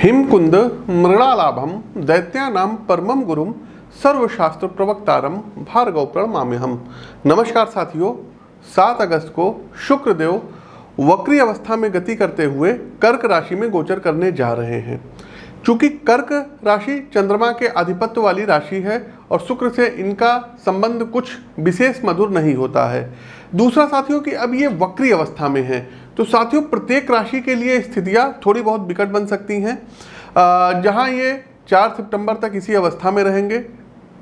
हिमकुंद मृणालाभम दैत्यानां परमम गुरुम सर्वशास्त्र प्रवक्तारम भार्गव प्रणमाम्यहम्। नमस्कार साथियों, 7 अगस्त को शुक्रदेव वक्री अवस्था में गति करते हुए कर्क राशि में गोचर करने जा रहे हैं। चूंकि कर्क राशि चंद्रमा के आधिपत्य वाली राशि है और शुक्र से इनका संबंध कुछ विशेष मधुर नहीं होता है। दूसरा साथियों कि अब ये वक्री अवस्था में है, तो साथियों प्रत्येक राशि के लिए स्थितियां थोड़ी बहुत विकट बन सकती हैं। जहां ये 4 सितंबर तक इसी अवस्था में रहेंगे,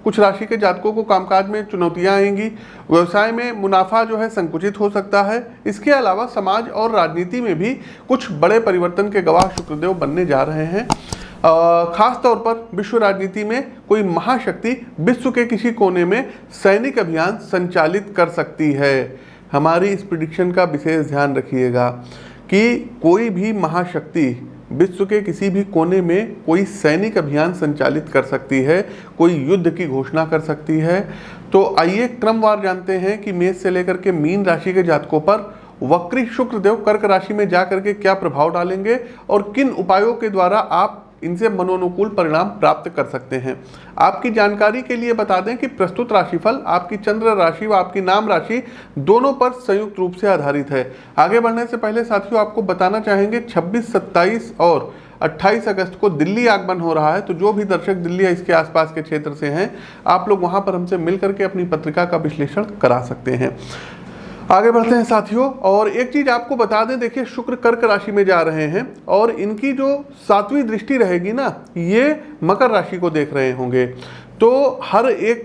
कुछ राशि के जातकों को कामकाज में चुनौतियां आएंगी, व्यवसाय में मुनाफा जो है संकुचित हो सकता है। इसके अलावा समाज और राजनीति में भी कुछ बड़े परिवर्तन के गवाह शुक्रदेव बनने जा रहे हैं। खास तौर पर विश्व राजनीति में कोई महाशक्ति विश्व के किसी कोने में सैनिक अभियान संचालित कर सकती है। हमारी इस प्रिडिक्शन का विशेष ध्यान रखिएगा कि कोई भी महाशक्ति विश्व के किसी भी कोने में कोई सैनिक अभियान संचालित कर सकती है, कोई युद्ध की घोषणा कर सकती है। तो आइए क्रमवार जानते हैं कि मेष से लेकर के मीन राशि के जातकों पर वक्री शुक्रदेव कर्क राशि में जाकर के क्या प्रभाव डालेंगे और किन उपायों के द्वारा आप इनसे मनोनुकूल परिणाम प्राप्त कर सकते हैं। आपकी जानकारी के लिए बता दें कि प्रस्तुत राशिफल आपकी चंद्र राशि व आपकी नाम राशि दोनों पर संयुक्त रूप से आधारित है। आगे बढ़ने से पहले साथियों आपको बताना चाहेंगे 26, 27 और 28 अगस्त को दिल्ली आगमन हो रहा है। तो जो भी दर्शक दिल्ली या इसके आसपास के क्षेत्र से हैं, आप लोग वहां पर हमसे मिल करके अपनी पत्रिका का विश्लेषण करा सकते हैं। आगे बढ़ते हैं साथियों, और एक चीज आपको बता दें, देखिए शुक्र कर्क राशि में जा रहे हैं और इनकी जो 7वीं दृष्टि रहेगी ना, ये मकर राशि को देख रहे होंगे। तो हर एक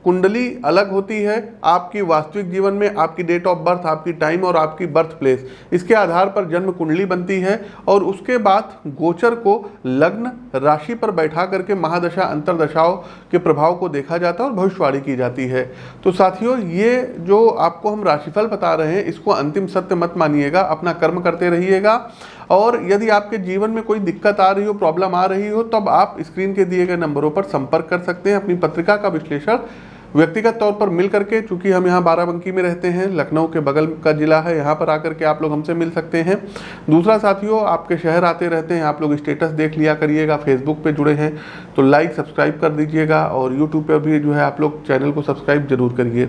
कुंडली अलग होती है। आपकी वास्तविक जीवन में आपकी डेट ऑफ बर्थ, आपकी टाइम और आपकी बर्थ प्लेस, इसके आधार पर जन्म कुंडली बनती है और उसके बाद गोचर को लग्न राशि पर बैठा करके महादशा अंतरदशाओं के प्रभाव को देखा जाता है और भविष्यवाणी की जाती है। तो साथियों, ये जो आपको हम राशिफल बता रहे हैं, इसको अंतिम सत्य मत मानिएगा, अपना कर्म करते रहिएगा। और यदि आपके जीवन में कोई दिक्कत आ रही हो, प्रॉब्लम आ रही हो, तब आप स्क्रीन के दिए गए नंबरों पर संपर्क कर सकते हैं। अपनी पत्रिका का विश्लेषण व्यक्तिगत तौर पर मिल करके, चूंकि हम यहाँ बाराबंकी में रहते हैं, लखनऊ के बगल का जिला है, यहाँ पर आकर के आप लोग हमसे मिल सकते हैं। दूसरा साथियों, आपके शहर आते रहते हैं, आप लोग स्टेटस देख लिया करिएगा, फेसबुक पे जुड़े हैं तो लाइक सब्सक्राइब कर दीजिएगा और यूट्यूब पर भी जो है आप लोग चैनल को सब्सक्राइब जरूर करिए।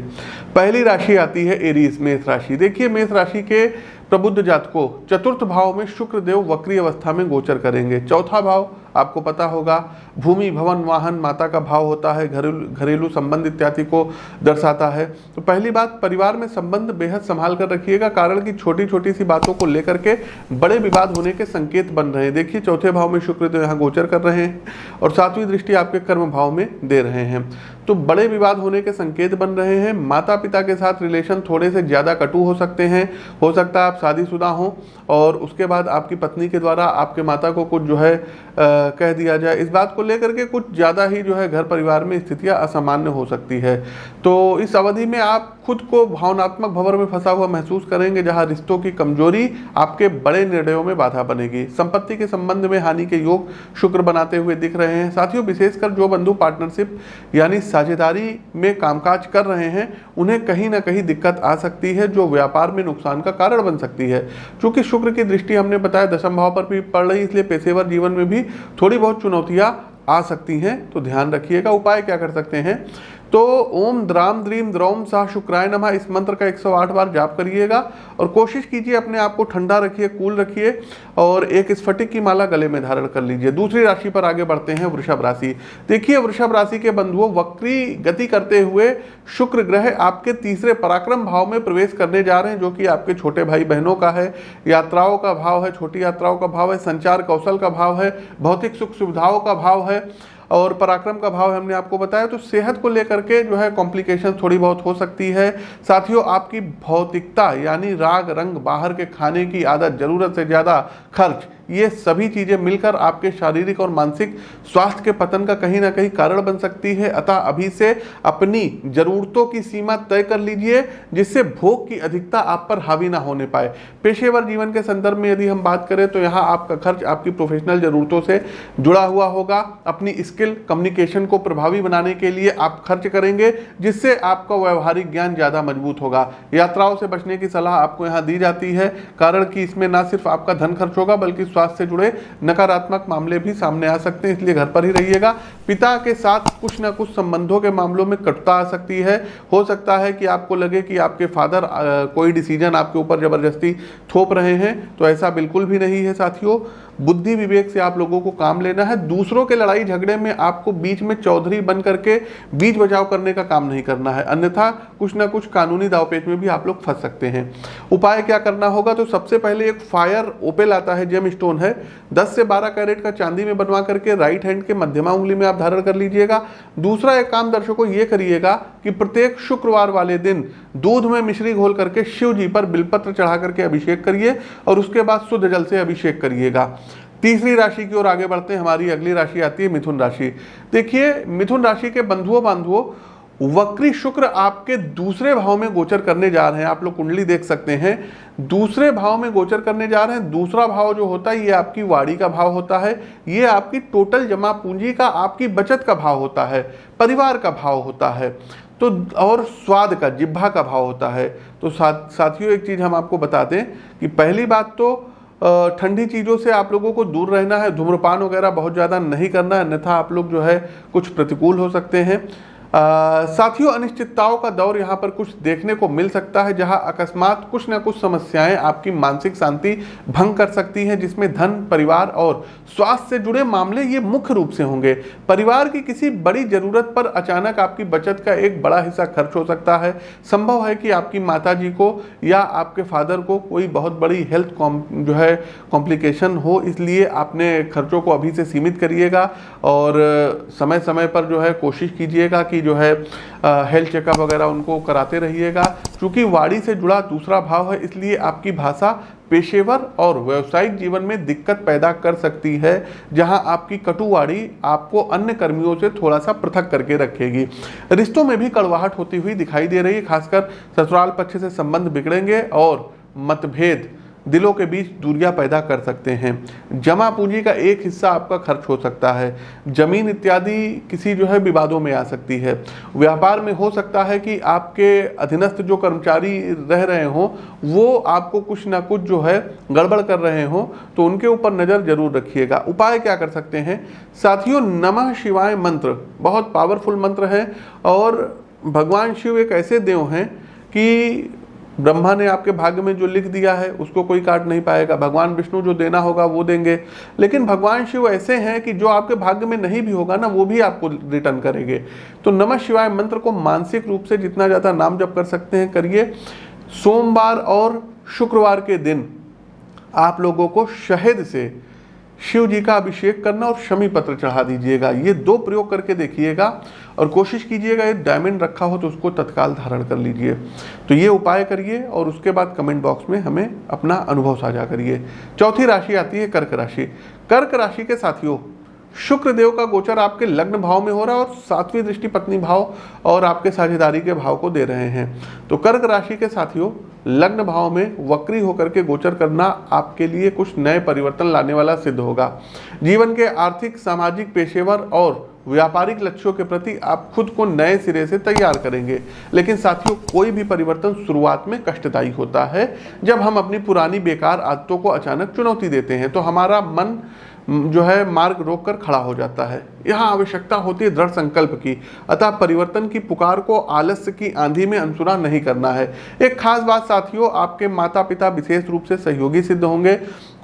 पहली राशि आती है एरीज, मेष राशि। देखिए मेष राशि के प्रबुद्ध जातकों, चतुर्थ भाव में शुक्रदेव वक्री अवस्था में गोचर करेंगे। चौथा भाव आपको पता होगा भूमि, भवन, वाहन, माता का भाव होता है, घरेलू संबंध इत्यादि को दर्शाता है। तो पहली बात, परिवार में संबंध बेहद संभाल कर रखिएगा, कारण कि छोटी छोटी सी बातों को लेकर के बड़े विवाद होने के संकेत बन रहे हैं। देखिए चौथे भाव में शुक्रदेव यहाँ गोचर कर रहे हैं और 7वीं दृष्टि आपके कर्म भाव में दे रहे हैं, तो बड़े विवाद होने के संकेत बन रहे हैं। माता पिता के साथ रिलेशन थोड़े से ज़्यादा कटु हो सकते हैं। हो सकता है आप शादीशुदा हों और उसके बाद आपकी पत्नी के द्वारा आपके माता को कुछ जो है कह दिया जाए, इस बात को लेकर के कुछ ज़्यादा ही जो है घर परिवार में स्थितियां असामान्य हो सकती है। तो इस अवधि में आप खुद को भावनात्मक भंवर में फंसा हुआ महसूस करेंगे, जहां रिश्तों की कमजोरी आपके बड़े निर्णयों में बाधा बनेगी। संपत्ति के संबंध में हानि के योग शुक्र बनाते हुए दिख रहे हैं। साथियों, विशेषकर जो बंधु पार्टनरशिप यानी साझेदारी में कामकाज कर रहे हैं, उन्हें कहीं ना कहीं दिक्कत आ सकती है, जो व्यापार में नुकसान का कारण बन सकती है। चूंकि शुक्र की दृष्टि हमने बताया दशम भाव पर भी पड़ रही, इसलिए पेशेवर जीवन में भी थोड़ी बहुत चुनौतियां आ सकती हैं, तो ध्यान रखिएगा। उपाय क्या कर सकते हैं, तो ओम द्राम द्रीम द्रौम सा शुक्राय नमः इस मंत्र का 108 बार जाप करिएगा और कोशिश कीजिए अपने आप को ठंडा रखिए, कूल रखिए और एक स्फटिक की माला गले में धारण कर लीजिए। दूसरी राशि पर आगे बढ़ते हैं, वृषभ राशि। देखिए वृषभ राशि के बंधुओं, वक्री गति करते हुए शुक्र ग्रह आपके तीसरे पराक्रम भाव में प्रवेश करने जा रहे हैं, जो कि आपके छोटे भाई बहनों का है, यात्राओं का भाव है, छोटी यात्राओं का भाव है, संचार कौशल का भाव है, भौतिक सुख सुविधाओं का भाव है और पराक्रम का भाव हमने आपको बताया। तो सेहत को लेकर के जो है कॉम्प्लिकेशन थोड़ी बहुत हो सकती है। साथियों, आपकी भौतिकता यानी राग रंग, बाहर के खाने की आदत, जरूरत से ज़्यादा खर्च, ये सभी चीज़ें मिलकर आपके शारीरिक और मानसिक स्वास्थ्य के पतन का कहीं ना कहीं कारण बन सकती है। अतः अभी से अपनी जरूरतों की सीमा तय कर लीजिए, जिससे भोग की अधिकता आप पर हावी ना होने पाए। पेशेवर जीवन के संदर्भ में यदि हम बात करें तो यहाँ आपका खर्च आपकी प्रोफेशनल जरूरतों से जुड़ा हुआ होगा। अपनी स्किल कम्युनिकेशन को प्रभावी बनाने के लिए आप खर्च करेंगे, जिससे आपका व्यवहारिक ज्ञान ज़्यादा मजबूत होगा। यात्राओं से बचने की सलाह आपको यहाँ दी जाती है, कारण कि इसमें ना सिर्फ आपका धन खर्च होगा बल्कि स्वास्थ्य से जुड़े नकारात्मक मामले भी सामने आ सकते हैं, इसलिए घर पर ही रहिएगा। पिता के साथ कुछ ना कुछ संबंधों के मामलों में कटुता आ सकती है। हो सकता है कि आपको लगे कि आपके फादर कोई डिसीजन आपके ऊपर जबरदस्ती थोप रहे हैं, तो ऐसा बिल्कुल भी नहीं है साथियों। बुद्धि विवेक से आप लोगों को काम लेना है। दूसरों के लड़ाई झगड़े में आपको बीच में चौधरी बन करके बीच बचाव करने का काम नहीं करना है, अन्यथा कुछ ना कुछ कानूनी दांवपेच में भी आप लोग फंस सकते हैं। उपाय क्या करना होगा, तो सबसे पहले एक फायर ओपेल आता है, जेम स्टोन है, 10 से 12 कैरेट का चांदी में बनवा करके राइट हैंड के मध्यमा उंगली में आप धारण कर लीजिएगा। दूसरा एक काम दर्शकों ये करिएगा कि प्रत्येक शुक्रवार वाले दिन दूध में मिश्री घोल करके शिव जी पर बिलपत्र चढ़ा करके अभिषेक करिए और उसके बाद शुद्ध जल से अभिषेक करिएगा। तीसरी राशि की ओर आगे बढ़ते हैं। हमारी अगली राशि आती है मिथुन राशि। देखिए मिथुन राशि के बंधुओं वक्री शुक्र आपके दूसरे भाव में गोचर करने जा रहे हैं। आप लोग कुंडली देख सकते हैं, दूसरे भाव में गोचर करने जा रहे हैं। दूसरा भाव जो होता है ये आपकी वाणी का भाव होता है, ये आपकी टोटल जमा पूंजी का, आपकी बचत का भाव होता है, परिवार का भाव होता है, तो और स्वाद का, जिह्वा का भाव होता है। तो साथियों एक चीज हम आपको बता दें कि पहली बात तो ठंडी चीज़ों से आप लोगों को दूर रहना है, धूम्रपान वगैरह बहुत ज़्यादा नहीं करना है, अन्यथा आप लोग जो है कुछ प्रतिकूल हो सकते हैं। साथियों अनिश्चितताओं का दौर यहाँ पर कुछ देखने को मिल सकता है, जहाँ अकस्मात कुछ ना कुछ समस्याएं आपकी मानसिक शांति भंग कर सकती हैं, जिसमें धन, परिवार और स्वास्थ्य से जुड़े मामले ये मुख्य रूप से होंगे। परिवार की किसी बड़ी जरूरत पर अचानक आपकी बचत का एक बड़ा हिस्सा खर्च हो सकता है। संभव है कि आपकी माताजी को या आपके फादर को कोई बहुत बड़ी हेल्थ जो है कॉम्प्लिकेशन हो, इसलिए आपने खर्चों को अभी से सीमित करिएगा और समय समय पर जो है कोशिश कीजिएगा कि जो है हेल्थ चेकअप वगैरह उनको कराते रहिएगा। क्योंकि वाणी से जुड़ा दूसरा भाव है, इसलिए आपकी भाषा पेशेवर और व्यावसायिक जीवन में दिक्कत पैदा कर सकती है, जहां आपकी कटुवाणी आपको अन्य कर्मियों से थोड़ा सा पृथक करके रखेगी। रिश्तों में भी कड़वाहट होती हुई दिखाई दे रही है, खासकर ससुराल पक्ष से संबंध बिगड़ेंगे और मतभेद दिलों के बीच दूरियां पैदा कर सकते हैं। जमा पूंजी का एक हिस्सा आपका खर्च हो सकता है। जमीन इत्यादि किसी जो है विवादों में आ सकती है। व्यापार में हो सकता है कि आपके अधीनस्थ जो कर्मचारी रह रहे हों वो आपको कुछ ना कुछ जो है गड़बड़ कर रहे हों, तो उनके ऊपर नज़र जरूर रखिएगा। उपाय क्या कर सकते हैं साथियों, नमः शिवाय मंत्र बहुत पावरफुल मंत्र है और भगवान शिव एक ऐसे देव हैं कि ब्रह्मा ने आपके भाग्य में जो लिख दिया है उसको कोई काट नहीं पाएगा। भगवान विष्णु जो देना होगा वो देंगे, लेकिन भगवान शिव ऐसे हैं कि जो आपके भाग्य में नहीं भी होगा ना वो भी आपको रिटर्न करेंगे। तो नमः शिवाय मंत्र को मानसिक रूप से जितना ज़्यादा नाम जप कर सकते हैं करिए। सोमवार और शुक्रवार के दिन आप लोगों को शहद से शिव जी का अभिषेक करना और शमी पत्र चढ़ा दीजिएगा। ये दो प्रयोग करके देखिएगा और कोशिश कीजिएगा एक डायमंड रखा हो तो उसको तत्काल धारण कर लीजिए। तो ये उपाय करिए और उसके बाद कमेंट बॉक्स में हमें अपना अनुभव साझा करिए। चौथी राशि आती है कर्क राशि। कर्क राशि के साथियों शुक्र देव का गोचर आपके लग्न भाव में हो रहा है और 7वीं दृष्टि पत्नी भाव और आपके साझेदारी के भाव को दे रहे हैं। तो कर्क राशि के साथियों लग्न भाव में वक्री होकर के गोचर करना आपके लिए कुछ नए परिवर्तन लाने वाला सिद्ध होगा। जीवन के आर्थिक, सामाजिक, पेशेवर और व्यापारिक लक्ष्यों के प्रति आप खुद को नए सिरे से तैयार करेंगे। लेकिन साथियों कोई भी परिवर्तन शुरुआत में कष्टदायी होता है। जब हम अपनी पुरानी बेकार आदतों को अचानक चुनौती देते हैं तो हमारा मन जो है मार्ग रोककर खड़ा हो जाता है। यहाँ आवश्यकता होती है दृढ़ संकल्प की, अतः परिवर्तन की पुकार को आलस्य की आंधी में अनसुना नहीं करना है। एक खास बात साथियों, आपके माता पिता विशेष रूप से सहयोगी सिद्ध होंगे।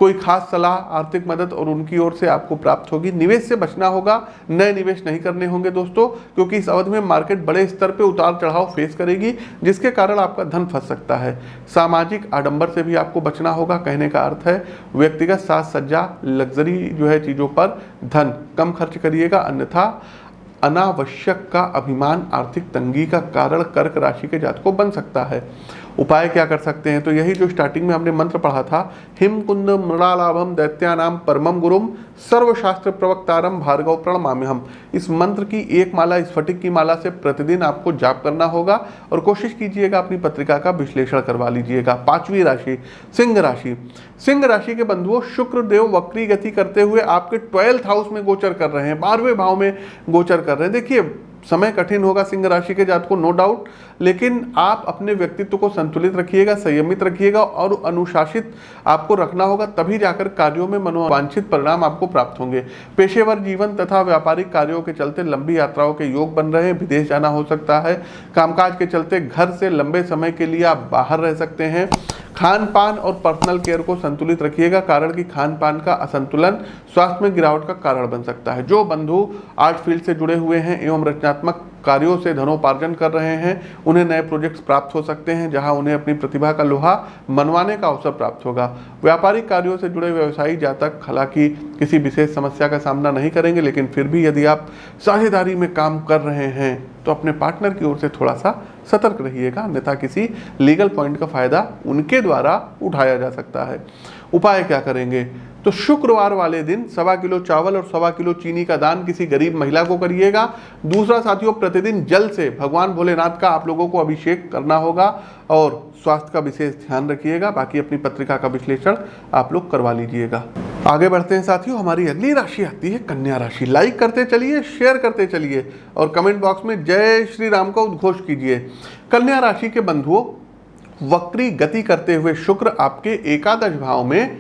कोई खास सलाह, आर्थिक मदद और उनकी ओर से आपको प्राप्त होगी। निवेश से बचना होगा, नए निवेश नहीं करने होंगे दोस्तों, क्योंकि इस अवधि में मार्केट बड़े स्तर पे उतार चढ़ाव फेस करेगी, जिसके कारण आपका धन फंस सकता है। सामाजिक आडंबर से भी आपको बचना होगा। कहने का अर्थ है व्यक्तिगत साज सज्जा, लग्जरी जो है चीज़ों पर धन कम खर्च करिएगा, अन्यथा अनावश्यक का अभिमान आर्थिक तंगी का कारण कर्क राशि के जातकों बन सकता है। उपाय क्या कर सकते हैं, तो यही जो स्टार्टिंग में हमने मंत्र पढ़ा था, हिम कुंद मृणालाभम दैत्यानाम परमम गुरुम सर्वशास्त्र प्रवक्तारम भार्गव प्रणमाम्यहम। इस मंत्र की एक माला स्फटिक की माला से प्रतिदिन आपको जाप करना होगा और कोशिश कीजिएगा अपनी पत्रिका का विश्लेषण करवा लीजिएगा। 5वीं राशि सिंह राशि। सिंह राशि के बंधुओं शुक्र देव वक्री गति करते हुए आपके 12th हाउस में गोचर कर रहे हैं, 12वें भाव में गोचर कर रहे हैं। देखिए समय कठिन होगा सिंह राशि के जातकों, नो डाउट, लेकिन आप अपने व्यक्तित्व को संतुलित रखिएगा, संयमित रखिएगा और अनुशासित आपको रखना होगा, तभी जाकर कार्यों में मनोवांछित परिणाम आपको प्राप्त होंगे। पेशेवर जीवन तथा व्यापारिक कार्यों के चलते लंबी यात्राओं के योग बन रहे हैं, विदेश जाना हो सकता है। कामकाज के चलते घर से लंबे समय के लिए आप बाहर रह सकते हैं। खान पान और पर्सनल केयर को संतुलित रखिएगा, कारण कि खान पान का असंतुलन स्वास्थ्य में गिरावट का कारण बन सकता है। जो बंधु आर्ट फील्ड से जुड़े हुए हैं एवं रचनात्मक कार्यों से धनोपार्जन कर रहे हैं, उन्हें नए प्रोजेक्ट्स प्राप्त हो सकते हैं, जहां उन्हें अपनी प्रतिभा का लोहा मनवाने का अवसर प्राप्त होगा। व्यापारिक कार्यों से जुड़े व्यवसायी जातक हालांकि किसी विशेष समस्या का सामना नहीं करेंगे, लेकिन फिर भी यदि आप साझेदारी में काम कर रहे हैं तो अपने पार्टनर की ओर से थोड़ा सा सतर्क रहिएगा, अन्यथा किसी लीगल पॉइंट का फायदा उनके द्वारा उठाया जा सकता है। उपाय क्या करेंगे? तो शुक्रवार वाले दिन 1.25 किलो चावल और 1.25 किलो चीनी का दान किसी गरीब महिला को करिएगा। दूसरा साथियों, प्रतिदिन जल से भगवान भोलेनाथ का आप लोगों को अभिषेक करना होगा और स्वास्थ्य का विशेष ध्यान रखिएगा। बाकी अपनी पत्रिका का विश्लेषण आप लोग करवा लीजिएगा। आगे बढ़ते हैं साथियों, हमारी अगली राशि आती है कन्या राशि। लाइक करते चलिए, शेयर करते चलिए और कमेंट बॉक्स में जय श्री राम का उद्घोष कीजिए। कन्या राशि के बंधुओं, वक्री गति करते हुए शुक्र आपके एकादश भाव में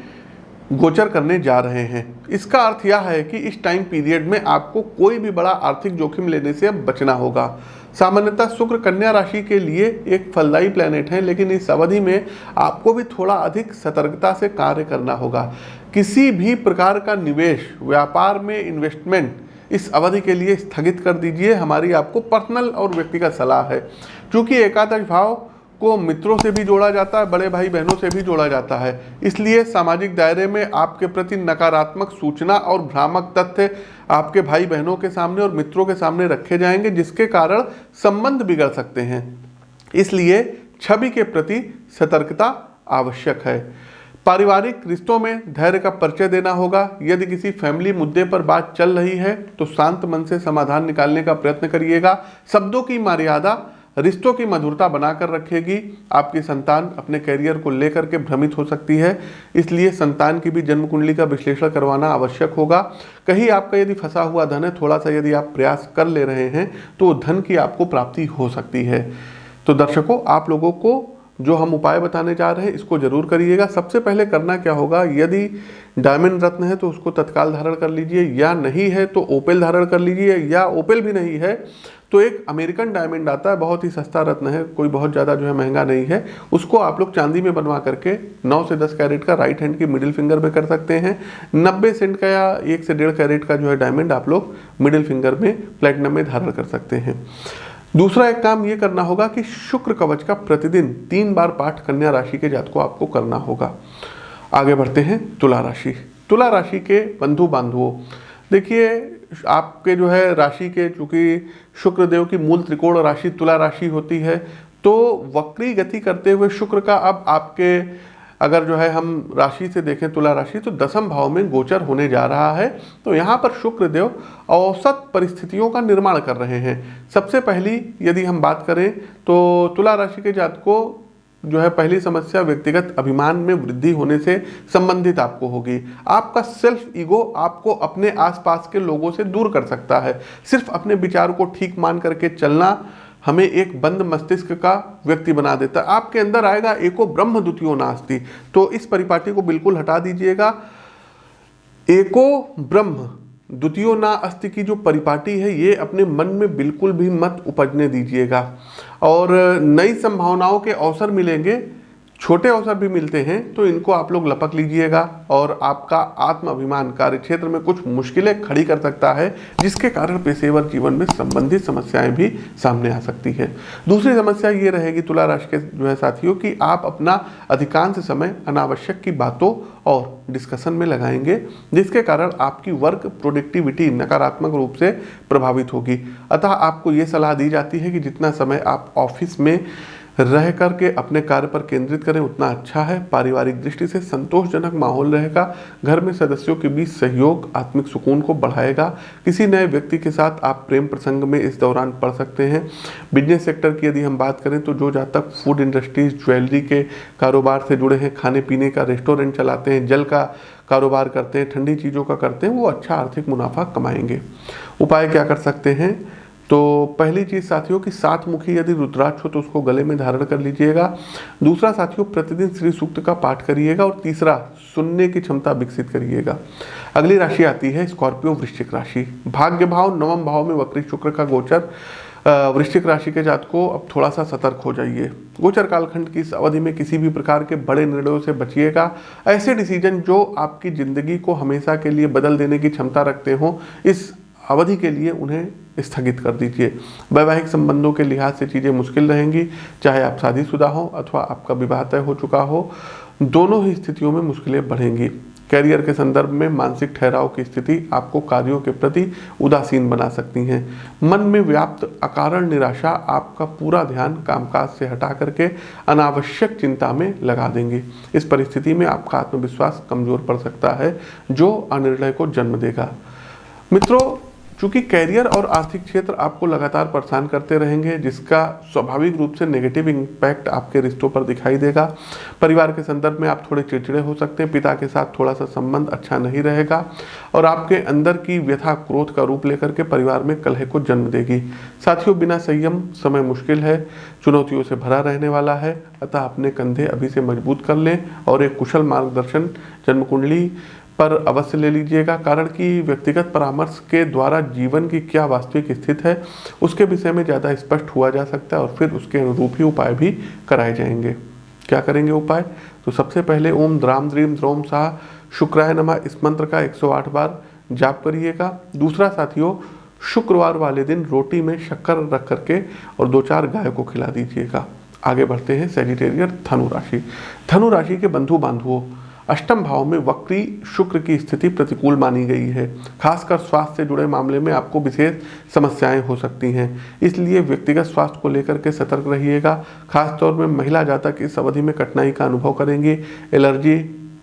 गोचर करने जा रहे हैं। इसका अर्थ यह है कि इस टाइम पीरियड में आपको कोई भी बड़ा आर्थिक जोखिम लेने से अब बचना होगा। सामान्यतः शुक्र कन्या राशि के लिए एक फलदायी प्लैनेट है, लेकिन इस अवधि में आपको भी थोड़ा अधिक सतर्कता से कार्य करना होगा। किसी भी प्रकार का निवेश, व्यापार में इन्वेस्टमेंट इस अवधि के लिए स्थगित कर दीजिए, हमारी आपको पर्सनल और व्यक्तिगत सलाह है। क्योंकि एकादश भाव को मित्रों से भी जोड़ा जाता है, बड़े भाई बहनों से भी जोड़ा जाता है, इसलिए सामाजिक दायरे में आपके प्रति नकारात्मक सूचना और भ्रामक तथ्य आपके भाई बहनों के सामने और मित्रों के सामने रखे जाएंगे, जिसके कारण संबंध बिगड़ सकते हैं। इसलिए छवि के प्रति सतर्कता आवश्यक है। पारिवारिक रिश्तों में धैर्य का परिचय देना होगा। यदि किसी फैमिली मुद्दे पर बात चल रही है तो शांत मन से समाधान निकालने का प्रयत्न करिएगा। शब्दों की मर्यादा रिश्तों की मधुरता बनाकर रखेगी। आपकी संतान अपने करियर को लेकर के भ्रमित हो सकती है, इसलिए संतान की भी जन्म कुंडली का विश्लेषण करवाना आवश्यक होगा। कहीं आपका यदि फंसा हुआ धन है, थोड़ा सा यदि आप प्रयास कर ले रहे हैं तो धन की आपको प्राप्ति हो सकती है। तो दर्शकों, आप लोगों को जो हम उपाय बताने जा रहे हैं इसको जरूर करिएगा। सबसे पहले करना क्या होगा, यदि डायमंड रत्न है तो उसको तत्काल धारण कर लीजिए, या नहीं है तो ओपेल धारण कर लीजिए, या ओपेल भी नहीं है तो एक अमेरिकन डायमंड आता है, बहुत ही सस्ता रत्न है, कोई बहुत ज़्यादा जो है महंगा नहीं है, उसको आप लोग चांदी में बनवा करके 9 से 10 कैरेट का राइट हैंड की मिडिल फिंगर में कर सकते हैं। 90 सेंट का या 1 से 1.5 कैरेट का जो है डायमंड आप लोग मिडिल फिंगर में प्लेटिनम में धारण कर सकते हैं। दूसरा एक काम ये करना होगा कि शुक्र कवच का प्रतिदिन 3 बार पाठ कन्या राशि के जातकों आपको करना होगा। आगे बढ़ते हैं तुला राशि। तुला राशि के बंधु बांधवों, देखिए आपके जो है राशि के, चूंकि शुक्रदेव की मूल त्रिकोण राशि तुला राशि होती है, तो वक्री गति करते हुए शुक्र का अब आपके अगर जो है हम राशि से देखें तुला राशि तो 10वें भाव में गोचर होने जा रहा है। तो यहाँ पर शुक्रदेव औसत परिस्थितियों का निर्माण कर रहे हैं। सबसे पहली यदि हम बात करें तो तुला राशि के जातकों जो है पहली समस्या व्यक्तिगत अभिमान में वृद्धि होने से संबंधित आपको होगी। आपका सेल्फ ईगो आपको अपने आसपास के लोगों से दूर कर सकता है। सिर्फ अपने विचार को ठीक मान करके चलना हमें एक बंद मस्तिष्क का व्यक्ति बना देता है। आपके अंदर आएगा एको ब्रह्म द्वितीयो नास्ति, तो इस परिपाटी को बिल्कुल हटा दीजिएगा। एको ब्रह्म द्वितीयो ना अस्ति की जो परिपाटी है ये अपने मन में बिल्कुल भी मत उपजने दीजिएगा। और नई संभावनाओं के अवसर मिलेंगे, छोटे अवसर भी मिलते हैं, तो इनको आप लोग लपक लीजिएगा और आपका आत्म अभिमान कार्य क्षेत्र में कुछ मुश्किलें खड़ी कर सकता है, जिसके कारण पेशेवर जीवन में संबंधित समस्याएं भी सामने आ सकती है। दूसरी समस्या ये रहेगी तुला राशि के जो है साथियों कि आप अपना अधिकांश समय अनावश्यक की बातों और डिस्कशन में लगाएंगे, जिसके कारण आपकी वर्क प्रोडक्टिविटी नकारात्मक रूप से प्रभावित होगी। अतः आपको ये सलाह दी जाती है कि जितना समय आप ऑफिस में रह करके अपने कार्य पर केंद्रित करें उतना अच्छा है। पारिवारिक दृष्टि से संतोषजनक माहौल रहेगा। घर में सदस्यों के बीच सहयोग आत्मिक सुकून को बढ़ाएगा। किसी नए व्यक्ति के साथ आप प्रेम प्रसंग में इस दौरान पड़ सकते हैं। बिजनेस सेक्टर की यदि हम बात करें तो जो जातक फूड इंडस्ट्रीज, ज्वेलरी के कारोबार से जुड़े हैं, खाने पीने का रेस्टोरेंट चलाते हैं, जल का कारोबार करते हैं, ठंडी चीज़ों का करते हैं, वो अच्छा आर्थिक मुनाफा कमाएंगे। उपाय क्या कर सकते हैं? तो पहली चीज़ साथियों कि 7 मुखी यदि रुद्राक्ष हो तो उसको गले में धारण कर लीजिएगा। दूसरा साथियों, प्रतिदिन श्री सूक्त का पाठ करिएगा। और तीसरा, सुनने की क्षमता विकसित करिएगा। अगली राशि आती है स्कॉर्पियो वृश्चिक राशि। भाग्य भाव 9वें भाव में वक्री शुक्र का गोचर। वृश्चिक राशि के जातकों अब थोड़ा सा सतर्क हो जाइए। गोचर कालखंड की इस अवधि में किसी भी प्रकार के बड़े निर्णयों से बचिएगा। ऐसे डिसीजन जो आपकी जिंदगी को हमेशा के लिए बदल देने की क्षमता रखते हो, इस अवधि के लिए उन्हें स्थगित कर दीजिए। वैवाहिक संबंधों के लिहाज से चीज़ें मुश्किल रहेंगी, चाहे आप शादीशुदा हो अथवा आपका विवाह तय हो चुका हो, दोनों ही स्थितियों में मुश्किलें बढ़ेंगी। कैरियर के संदर्भ में मानसिक ठहराव की स्थिति आपको कार्यों के प्रति उदासीन बना सकती हैं। मन में व्याप्त अकारण निराशा आपका पूरा ध्यान कामकाज से हटा करके अनावश्यक चिंता में लगा देंगे। इस परिस्थिति में आपका आत्मविश्वास कमजोर पड़ सकता है, जो अनिर्णय को जन्म देगा। मित्रों, चूंकि कैरियर और आर्थिक क्षेत्र आपको लगातार परेशान करते रहेंगे, जिसका स्वाभाविक रूप से नेगेटिव इम्पैक्ट आपके रिश्तों पर दिखाई देगा। परिवार के संदर्भ में आप थोड़े चिड़चिड़े हो सकते हैं। पिता के साथ थोड़ा सा संबंध अच्छा नहीं रहेगा और आपके अंदर की व्यथा क्रोध का रूप लेकर के परिवार में कलह को जन्म देगी। साथियों, बिना संयम समय मुश्किल है, चुनौतियों से भरा रहने वाला है। अतः अपने कंधे अभी से मजबूत कर लें और एक कुशल मार्गदर्शन जन्म कुंडली पर अवश्य ले लीजिएगा। कारण कि व्यक्तिगत परामर्श के द्वारा जीवन की क्या वास्तविक स्थिति है उसके विषय में ज़्यादा स्पष्ट हुआ जा सकता है और फिर उसके अनुरूप ही उपाय भी कराए जाएंगे। क्या करेंगे उपाय? तो सबसे पहले ओम द्राम द्रीम द्रोम साह शुक्राय नमः इस मंत्र का 108 बार जाप करिएगा। दूसरा साथियों, शुक्रवार वाले दिन रोटी में शक्कर रख करके और 2-4 गाय को खिला दीजिएगा। आगे बढ़ते हैं सैजिटेरियस धनु राशि। धनु राशि के बंधु बांधवों, अष्टम भाव में वक्री शुक्र की स्थिति प्रतिकूल मानी गई है। खासकर स्वास्थ्य से जुड़े मामले में आपको विशेष समस्याएं हो सकती हैं, इसलिए व्यक्तिगत स्वास्थ्य को लेकर के सतर्क रहिएगा। खासतौर में महिला जातक इस अवधि में कठिनाई का अनुभव करेंगे। एलर्जी,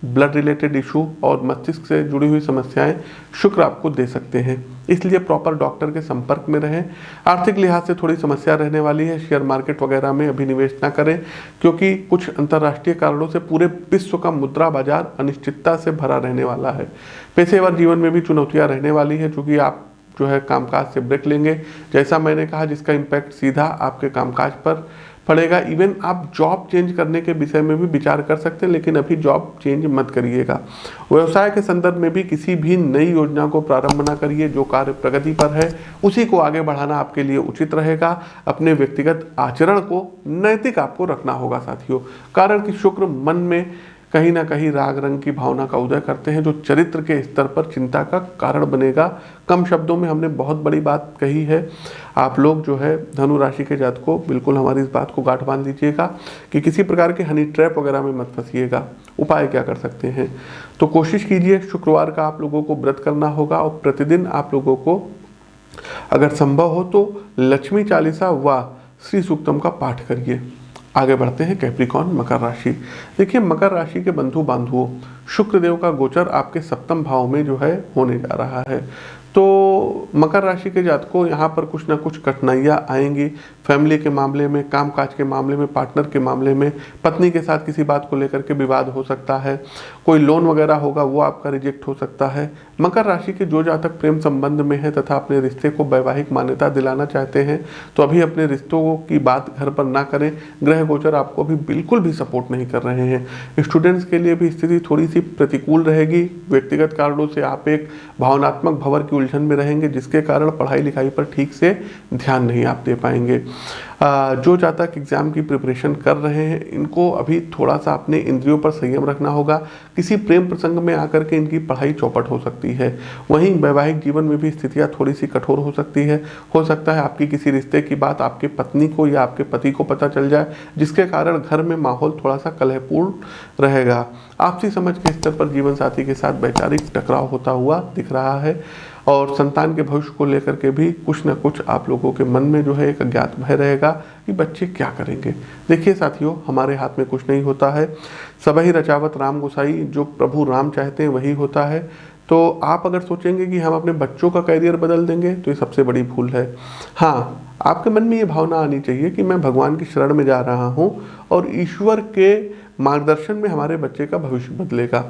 ब्लड रिलेटेड इशू और मस्तिष्क से जुड़ी हुई समस्याएं शुक्र आपको दे सकते हैं, इसलिए प्रॉपर डॉक्टर के संपर्क में रहें। आर्थिक लिहाज से थोड़ी समस्या रहने वाली है। शेयर मार्केट वगैरह में अभी निवेश ना करें, क्योंकि कुछ अंतर्राष्ट्रीय कारणों से पूरे विश्व का मुद्रा बाजार अनिश्चितता से भरा रहने वाला है। पेशेवर जीवन में भी चुनौतियां रहने वाली है, क्योंकि आप जो है कामकाज से ब्रेक लेंगे, जैसा मैंने कहा, जिसका इम्पैक्ट सीधा आपके कामकाज पर पड़ेगा। इवन आप जॉब चेंज करने के विषय में भी विचार कर सकते हैं, लेकिन अभी जॉब चेंज मत करिएगा। व्यवसाय के संदर्भ में भी किसी भी नई योजना को प्रारंभ ना करिए। जो कार्य प्रगति पर है उसी को आगे बढ़ाना आपके लिए उचित रहेगा। अपने व्यक्तिगत आचरण को नैतिक आपको रखना होगा साथियों, कारण कि शुक्र मन में कहीं ना कहीं राग रंग की भावना का उदय करते हैं, जो चरित्र के स्तर पर चिंता का कारण बनेगा। कम शब्दों में हमने बहुत बड़ी बात कही है। आप लोग जो है धनु राशि के जातकों, बिल्कुल हमारी इस बात को गांठ बांध लीजिएगा कि किसी प्रकार के हनी ट्रैप वगैरह में मत फंसिएगा। उपाय क्या कर सकते हैं? तो कोशिश कीजिए, शुक्रवार का आप लोगों को व्रत करना होगा और प्रतिदिन आप लोगों को अगर संभव हो तो लक्ष्मी चालीसा व श्री सूक्तम का पाठ करिए। आगे बढ़ते हैं कैप्रिकॉन मकर राशि। देखिए, मकर राशि के बंधु बांधवों, शुक्रदेव का गोचर आपके सप्तम भाव में जो है होने जा रहा है। तो मकर राशि के जातकों, यहाँ पर कुछ ना कुछ कठिनाइयाँ आएंगी। फैमिली के मामले में, कामकाज के मामले में, पार्टनर के मामले में, पत्नी के साथ किसी बात को लेकर के विवाद हो सकता है। कोई लोन वगैरह होगा वो आपका रिजेक्ट हो सकता है। मकर राशि के जो जातक प्रेम संबंध में है तथा अपने रिश्ते को वैवाहिक मान्यता दिलाना चाहते हैं, तो अभी अपने रिश्तों की बात घर पर ना करें। ग्रह गोचर आपको अभी बिल्कुल भी सपोर्ट नहीं कर रहे हैं। स्टूडेंट्स के लिए भी स्थिति थोड़ी सी प्रतिकूल रहेगी। व्यक्तिगत कारणों से आप एक भावनात्मक भंवर की उलझन में रहेंगे, जिसके कारण पढ़ाई लिखाई पर ठीक से ध्यान नहीं आप दे पाएंगे। जो जातक एग्जाम की प्रिपरेशन कर रहे हैं, इनको अभी थोड़ा सा अपने इंद्रियों पर संयम रखना होगा। किसी प्रेम प्रसंग में आकर के इनकी पढ़ाई चौपट हो सकती है। वहीं वैवाहिक जीवन में भी स्थितियां थोड़ी सी कठोर हो सकती है। हो सकता है आपकी किसी रिश्ते की बात आपके पत्नी को या आपके पति को पता चल जाए, जिसके कारण घर में माहौल थोड़ा सा कलहपूर्ण रहेगा। आपसी समझ के स्तर पर जीवन साथी के साथ वैचारिक टकराव होता हुआ दिख रहा है और संतान के भविष्य को लेकर के भी कुछ न कुछ आप लोगों के मन में जो है एक अज्ञात भय रहेगा कि बच्चे क्या करेंगे। देखिए साथियों, हमारे हाथ में कुछ नहीं होता है। सबही रचावत राम गोसाई, जो प्रभु राम चाहते हैं वही होता है। तो आप अगर सोचेंगे कि हम अपने बच्चों का करियर बदल देंगे, तो ये सबसे बड़ी भूल है। हाँ, आपके मन में ये भावना आनी चाहिए कि मैं भगवान की शरण में जा रहा हूँ और ईश्वर के मार्गदर्शन में हमारे बच्चे का भविष्य बदलेगा।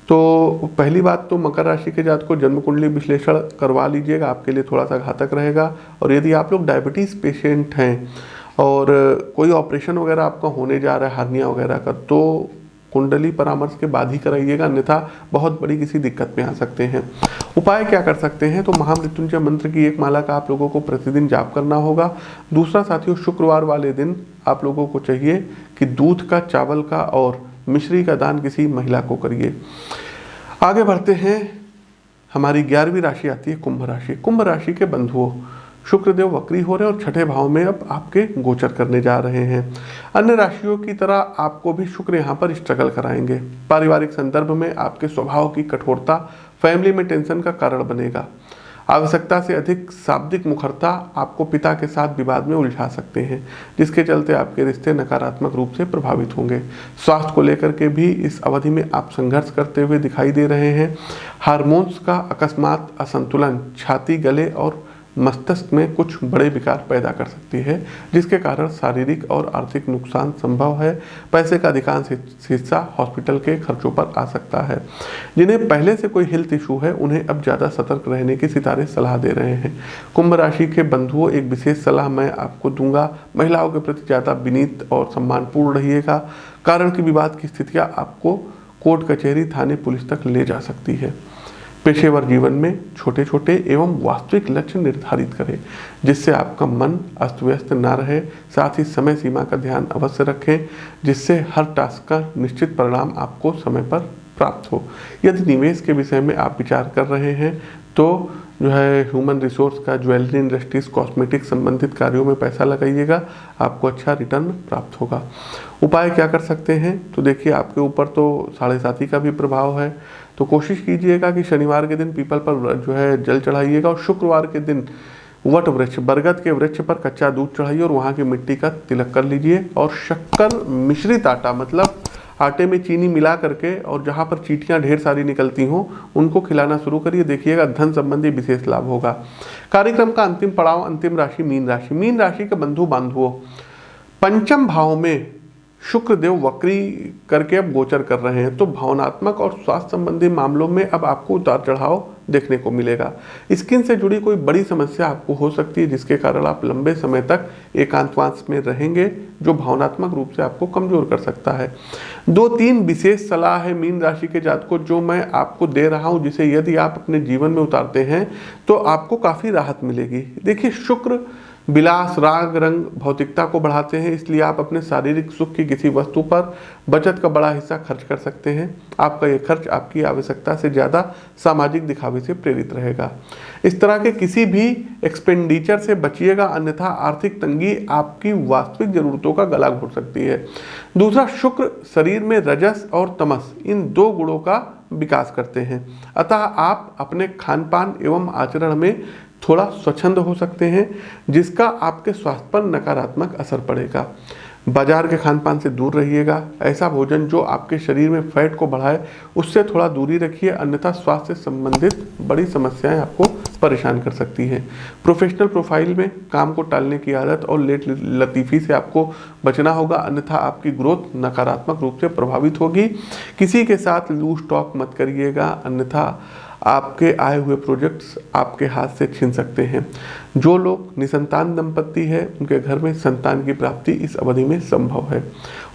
तो पहली बात तो मकर राशि के जातक को जन्म कुंडली विश्लेषण करवा लीजिएगा, आपके लिए थोड़ा सा घातक रहेगा। और यदि आप लोग डायबिटीज़ पेशेंट हैं और कोई ऑपरेशन वगैरह आपका होने जा रहा है हार्निया वगैरह का, तो कुंडली परामर्श के बाद ही कराइएगा, अन्यथा बहुत बड़ी किसी दिक्कत में आ सकते हैं। उपाय क्या कर सकते हैं, तो महामृत्युंजय मंत्र की एक माला का आप लोगों को प्रतिदिन जाप करना होगा। दूसरा साथियों, शुक्रवार वाले दिन आप लोगों को चाहिए कि दूध का, चावल का और मिश्री का दान किसी महिला को करिए। आगे बढ़ते हैं, हमारी 11वीं राशि आती है कुंभ राशि। कुंभ राशि के बंधुओं, शुक्रदेव वक्री हो रहे हैं और छठे भाव में अब आपके गोचर करने जा रहे हैं। अन्य राशियों की तरह आपको भी शुक्र यहाँ पर स्ट्रगल कराएंगे। पारिवारिक संदर्भ में आपके स्वभाव की कठोरता फैमिली में टेंशन का कारण बनेगा। आवश्यकता से अधिक शाब्दिक मुखरता आपको पिता के साथ विवाद में उलझा सकते हैं, जिसके चलते आपके रिश्ते नकारात्मक रूप से प्रभावित होंगे। स्वास्थ्य को लेकर के भी इस अवधि में आप संघर्ष करते हुए दिखाई दे रहे हैं। हार्मोन्स का अकस्मात असंतुलन छाती, गले और मस्तिष्क में कुछ बड़े विकार पैदा कर सकती है, जिसके कारण शारीरिक और आर्थिक नुकसान संभव है। पैसे का अधिकांश हिस्सा हॉस्पिटल के खर्चों पर आ सकता है। जिन्हें पहले से कोई हेल्थ इशू है, उन्हें अब ज़्यादा सतर्क रहने की सितारे सलाह दे रहे हैं। कुंभ राशि के बंधुओं, एक विशेष सलाह मैं आपको दूंगा, महिलाओं के प्रति ज़्यादा विनीत और सम्मानपूर्ण रहिएगा। कारण कि विवाद की स्थितियाँ आपको कोर्ट कचहरी, थाने, पुलिस तक ले जा सकती है। पेशेवर जीवन में छोटे छोटे एवं वास्तविक लक्ष्य निर्धारित करें, जिससे आपका मन अस्त व्यस्त ना रहे। साथ ही समय सीमा का ध्यान अवश्य रखें, जिससे हर टास्क का निश्चित परिणाम आपको समय पर प्राप्त हो। यदि निवेश के विषय में आप विचार कर रहे हैं तो जो है ह्यूमन रिसोर्स का, ज्वेलरी इंडस्ट्रीज, कॉस्मेटिक संबंधित कार्यों में पैसा लगाइएगा, आपको अच्छा रिटर्न प्राप्त होगा। उपाय क्या कर सकते हैं, तो देखिए आपके ऊपर तो 7.5 का भी प्रभाव है, तो कोशिश कीजिएगा कि शनिवार के दिन पीपल पर जो है जल चढ़ाइएगा और शुक्रवार के दिन वट वृक्ष, बरगद के वृक्ष पर कच्चा दूध चढ़ाइए और वहाँ की मिट्टी का तिलक कर लीजिए। और शक्कर मिश्रित आटा, मतलब आटे में चीनी मिला करके और जहाँ पर चींटियाँ ढेर सारी निकलती हों उनको खिलाना शुरू करिए। देखिएगा धन संबंधी विशेष लाभ होगा। कार्यक्रम का अंतिम पड़ाव, अंतिम राशि मीन राशि। मीन राशि के बंधु बांधवों, पंचम भाव में शुक्रदेव वक्री करके अब गोचर कर रहे हैं, तो भावनात्मक और स्वास्थ्य संबंधी मामलों में अब आपको उतार चढ़ाव देखने को मिलेगा। स्किन से जुड़ी कोई बड़ी समस्या आपको हो सकती है, जिसके कारण आप लंबे समय तक एकांतवास में रहेंगे, जो भावनात्मक रूप से आपको कमजोर कर सकता है। 2-3 विशेष सलाह है मीन राशि के जातकों जो मैं आपको दे रहा हूं, जिसे यदि आप अपने जीवन में उतारते हैं तो आपको काफ़ी राहत मिलेगी। देखिए, शुक्र विलास, राग, रंग, भौतिकता को बढ़ाते हैं, इसलिए आप अपने शारीरिक सुख की किसी वस्तु पर बचत का बड़ा हिस्सा खर्च कर सकते हैं। आपका ये खर्च आपकी आवश्यकता से ज़्यादा सामाजिक दिखावे से प्रेरित रहेगा। इस तरह के किसी भी एक्सपेंडिचर से बचिएगा, अन्यथा आर्थिक तंगी आपकी वास्तविक जरूरतों का गला घोट सकती है। दूसरा, शुक्र शरीर में रजस और तमस, इन 2 गुणों का विकास करते हैं, अतः आप अपने खान पान एवं आचरण में थोड़ा स्वच्छंद हो सकते हैं, जिसका आपके स्वास्थ्य पर नकारात्मक असर पड़ेगा। बाजार के खान पान से दूर रहिएगा। ऐसा भोजन जो आपके शरीर में फैट को बढ़ाए उससे थोड़ा दूरी रखिए, अन्यथा स्वास्थ्य से संबंधित बड़ी समस्याएं आपको परेशान कर सकती हैं। प्रोफेशनल प्रोफाइल में काम को टालने की आदत और लेट लतीफ़ी से आपको बचना होगा, अन्यथा आपकी ग्रोथ नकारात्मक रूप से प्रभावित होगी। किसी के साथ लूज टॉक मत करिएगा, अन्यथा आपके आए हुए प्रोजेक्ट्स आपके हाथ से छीन सकते हैं। जो लोग निसंतान दंपत्ति है, उनके घर में संतान की प्राप्ति इस अवधि में संभव है।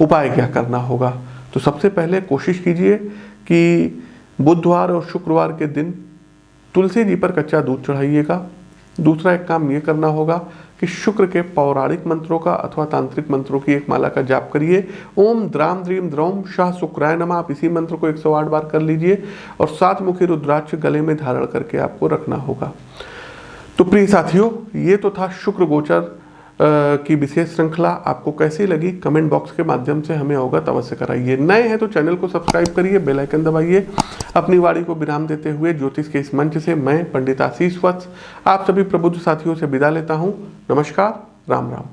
उपाय क्या करना होगा, तो सबसे पहले कोशिश कीजिए कि बुधवार और शुक्रवार के दिन तुलसी जी पर कच्चा दूध चढ़ाइएगा। दूसरा एक काम ये करना होगा कि शुक्र के पौराणिक मंत्रों का अथवा तांत्रिक मंत्रों की एक माला का जाप करिए। ओम द्राम द्रीम द्रौम शाह शुक्राय नमः, आप इसी मंत्र को 108 बार कर लीजिए और 7 मुखी रुद्राक्ष गले में धारण करके आपको रखना होगा। तो प्रिय साथियों, ये तो था शुक्र गोचर की विशेष श्रृंखला। आपको कैसी लगी कमेंट बॉक्स के माध्यम से हमें अवगत अवश्य कराइए। नए हैं तो चैनल को सब्सक्राइब करिए, बेल आइकन दबाइए। अपनी वाणी को विराम देते हुए ज्योतिष के इस मंच से मैं पंडित आशीष वत्स आप सभी प्रबुद्ध साथियों से विदा लेता हूँ। नमस्कार, राम राम।